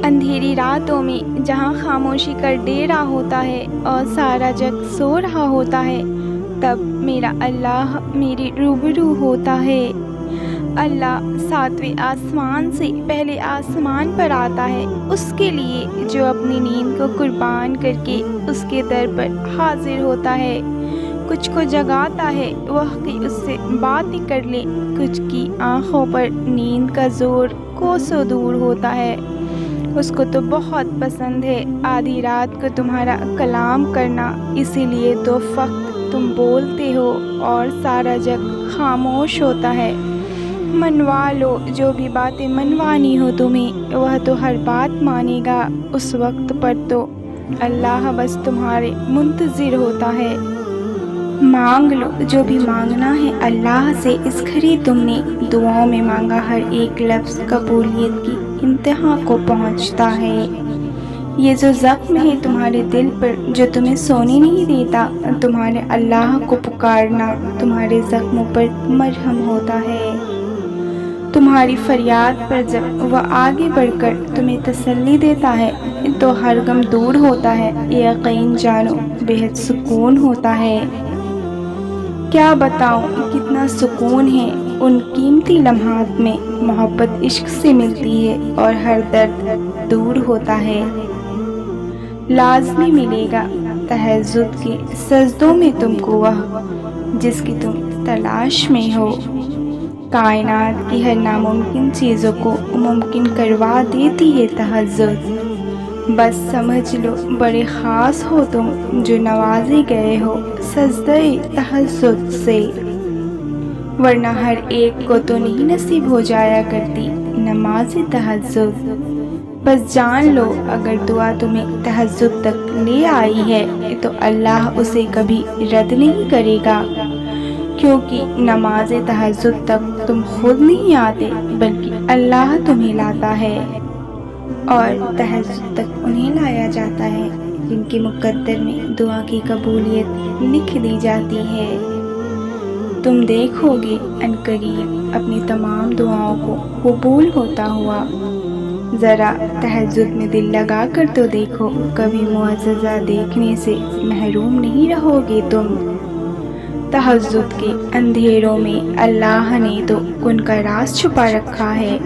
اندھیری راتوں میں جہاں خاموشی کا ڈیرا ہوتا ہے اور سارا جگ سو رہا ہوتا ہے، تب میرا اللہ میرے روبرو ہوتا ہے۔ اللہ 7ویں آسمان سے پہلے آسمان پر آتا ہے، اس کے لیے جو اپنی نیند کو قربان کر کے اس کے در پر حاضر ہوتا ہے۔ کچھ کو جگاتا ہے وہ کہ اس سے باتیں کر لے، کچھ کی آنکھوں پر نیند کا زور کوسوں دور ہوتا ہے۔ اس کو تو بہت پسند ہے آدھی رات کو تمہارا کلام کرنا، اسی لیے تو وقت تم بولتے ہو اور سارا جگ خاموش ہوتا ہے۔ منوا لو جو بھی باتیں منوانی ہو تمہیں، وہ تو ہر بات مانے گا۔ اس وقت پر تو اللہ بس تمہارے منتظر ہوتا ہے۔ مانگ لو جو بھی مانگنا ہے اللہ سے، اس گھڑی تم نے دعاؤں میں مانگا ہر ایک لفظ قبولیت کی انتہا کو پہنچتا ہے۔ یہ جو زخم ہے تمہارے دل پر جو تمہیں سونے نہیں دیتا، تمہارے اللہ کو پکارنا تمہارے زخموں پر مرہم ہوتا ہے۔ تمہاری فریاد پر جب وہ آگے بڑھ کر تمہیں تسلی دیتا ہے تو ہر غم دور ہوتا ہے، یقین جانو بہت سکون ہوتا ہے۔ کیا بتاؤں کتنا سکون ہے ان قیمتی لمحات میں، محبت عشق سے ملتی ہے اور ہر درد دور ہوتا ہے۔ لازمی ملے گا تہجد کے سجدوں میں تم کو وہ جس کی تم تلاش میں ہو۔ کائنات کی ہر ناممکن چیزوں کو ممکن کروا دیتی ہے تہجد۔ بس سمجھ لو بڑے خاص ہو تم جو نوازے گئے ہو سجدہ تہجد سے، ورنہ ہر ایک کو تو نہیں نصیب ہو جایا کرتی نماز تہجد۔ بس جان لو اگر دعا تمہیں تہجد تک لے آئی ہے تو اللہ اسے کبھی رد نہیں کرے گا، کیونکہ نماز تہجد تک تم خود نہیں آتے بلکہ اللہ تمہیں لاتا ہے، اور تہجد تک انہیں لایا جاتا ہے جن کے مقدر میں دعا کی قبولیت لکھ دی جاتی ہے۔ تم دیکھو گے عنقریب اپنی تمام دعاؤں کو قبول ہوتا ہوا۔ ذرا تہجد میں دل لگا کر تو دیکھو، کبھی معجزہ دیکھنے سے محروم نہیں رہو گے تم۔ تہجد کے اندھیروں میں اللہ نے تو ان کا راز چھپا رکھا ہے۔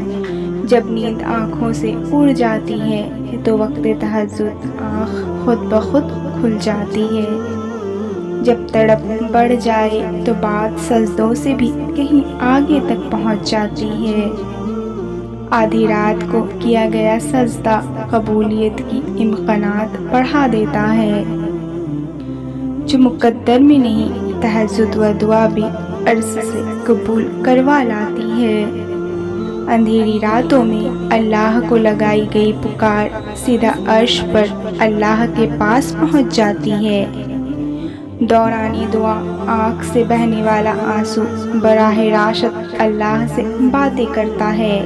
جب نیند آنکھوں سے اڑ جاتی ہے تو وقت تہجد آنکھ خود بخود کھل جاتی ہے۔ جب تڑپ بڑھ جائے تو بات سجدوں سے بھی کہیں آگے تک پہنچ جاتی ہے۔ آدھی رات کو کیا گیا سجدہ قبولیت کی امکانات بڑھا دیتا ہے۔ جو مقدر میں نہیں، تہجد و دعا بھی عرض سے قبول کروا لاتی ہے۔ اندھیری راتوں میں اللہ کو لگائی گئی پکار سیدھا عرش پر اللہ کے پاس پہنچ جاتی ہے۔ دورانی دعا آنکھ سے بہنے والا آنسو براہ راست اللہ سے باتیں کرتا ہے۔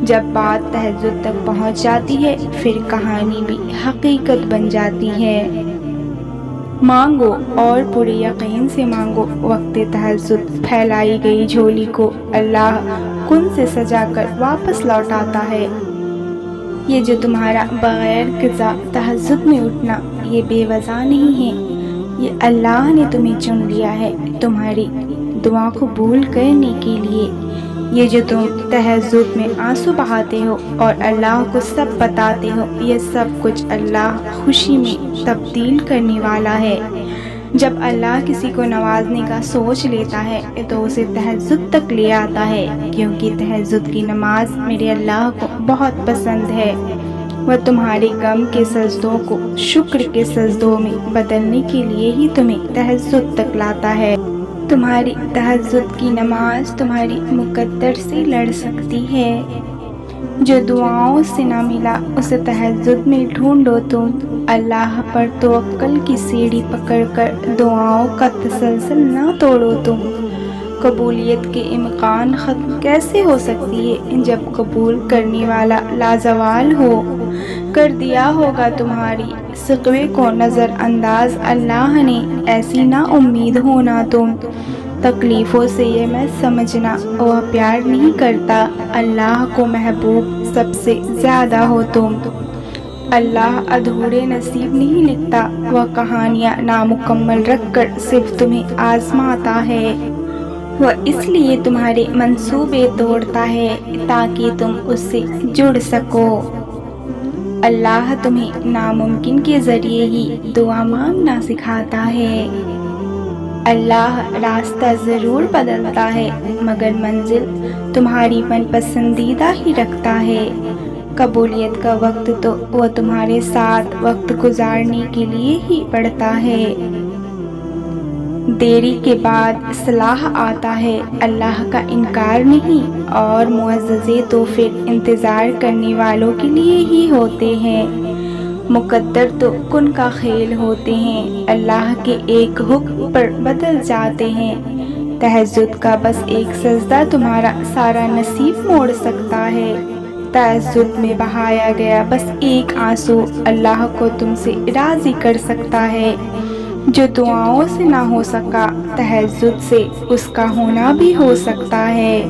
جب بات تہجد تک پہنچ جاتی ہے پھر کہانی بھی حقیقت بن جاتی ہے۔ مانگو اور پورے یقین سے مانگو، وقت تہجد پھیلائی گئی جھولی کو اللہ کن سے سجا کر واپس لوٹاتا ہے۔ یہ جو تمہارا بغیر قضا تہجد میں اٹھنا یہ بے وجہ نہیں ہے، یہ اللہ نے تمہیں چن لیا ہے تمہاری دعا قبول کرنے کے لیے۔ یہ جو تم تہجد میں آنسو بہاتے ہو اور اللہ کو سب بتاتے ہو، یہ سب کچھ اللہ خوشی میں تبدیل کرنے والا ہے۔ جب اللہ کسی کو نوازنے کا سوچ لیتا ہے تو اسے تہجد تک لے آتا ہے، کیونکہ تہجد کی نماز میرے اللہ کو بہت پسند ہے۔ وہ تمہارے غم کے سجدوں کو شکر کے سجدوں میں بدلنے کے لیے ہی تمہیں تہجد تک لاتا ہے۔ تمہاری تہجد کی نماز تمہاری مقدر سے لڑ سکتی ہے۔ جو دعاؤں سے نہ ملا اسے تہجد میں ڈھونڈو تم، اللہ پر توکل کی سیڑھی پکڑ کر دعاؤں کا تسلسل نہ توڑو تم۔ قبولیت کے امکان ختم کیسے ہو سکتی ہے جب قبول کرنے والا لازوال ہو؟ کر دیا ہوگا تمہاری شکوے کو نظر انداز اللہ نے، ایسی نا امید ہونا تم۔ تکلیفوں سے یہ میں سمجھنا وہ پیار نہیں کرتا، اللہ کو محبوب سب سے زیادہ ہو تم۔ اللہ ادھورے نصیب نہیں لکھتا، وہ کہانیاں نامکمل رکھ کر صرف تمہیں آزماتا ہے۔ وہ اس لیے تمہارے منصوبے توڑتا ہے تاکہ تم اس سے جڑ سکو۔ اللہ تمہیں ناممکن کے ذریعے ہی دعا مانگنا سکھاتا ہے۔ اللہ راستہ ضرور بدلتا ہے مگر منزل تمہاری من پسندیدہ ہی رکھتا ہے۔ قبولیت کا وقت تو وہ تمہارے ساتھ وقت گزارنے کے لیے ہی پڑتا ہے۔ دیری کے بعد صلاح آتا ہے، اللہ کا انکار نہیں، اور معززے تو پھر انتظار کرنے والوں کے لیے ہی ہوتے ہیں۔ مقدر تو کن کا کھیل ہوتے ہیں، اللہ کے ایک حکم پر بدل جاتے ہیں۔ تہجد کا بس ایک سجدہ تمہارا سارا نصیب موڑ سکتا ہے۔ تہجد میں بہایا گیا بس ایک آنسو اللہ کو تم سے راضی کر سکتا ہے۔ جو دعاؤں سے نہ ہو سکا تہجد سے اس کا ہونا بھی ہو سکتا ہے۔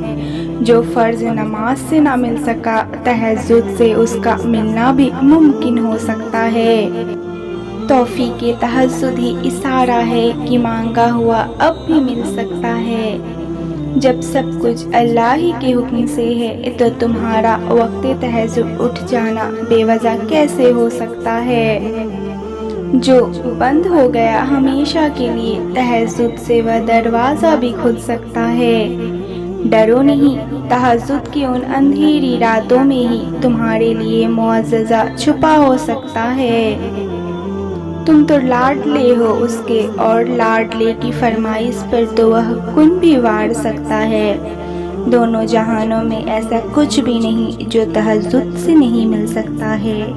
جو فرض نماز سے نہ مل سکا تہجد سے اس کا ملنا بھی ممکن ہو سکتا ہے۔ توفیق تہجد ہی اشارہ ہے کہ مانگا ہوا اب بھی مل سکتا ہے۔ جب سب کچھ اللہ ہی کے حکم سے ہے تو تمہارا وقت تہجد اٹھ جانا بے وجہ کیسے ہو سکتا ہے؟ جو بند ہو گیا ہمیشہ کے لیے تہجد سے وہ دروازہ بھی کھل سکتا ہے۔ ڈرو نہیں، تہجد کی ان اندھیری راتوں میں ہی تمہارے لیے معجزہ چھپا ہو سکتا ہے۔ تم تو لاڈلے ہو اس کے، اور لاڈلے کی فرمائش پر تو وہ کن بھی وار سکتا ہے۔ دونوں جہانوں میں ایسا کچھ بھی نہیں جو تہجد سے نہیں مل سکتا ہے۔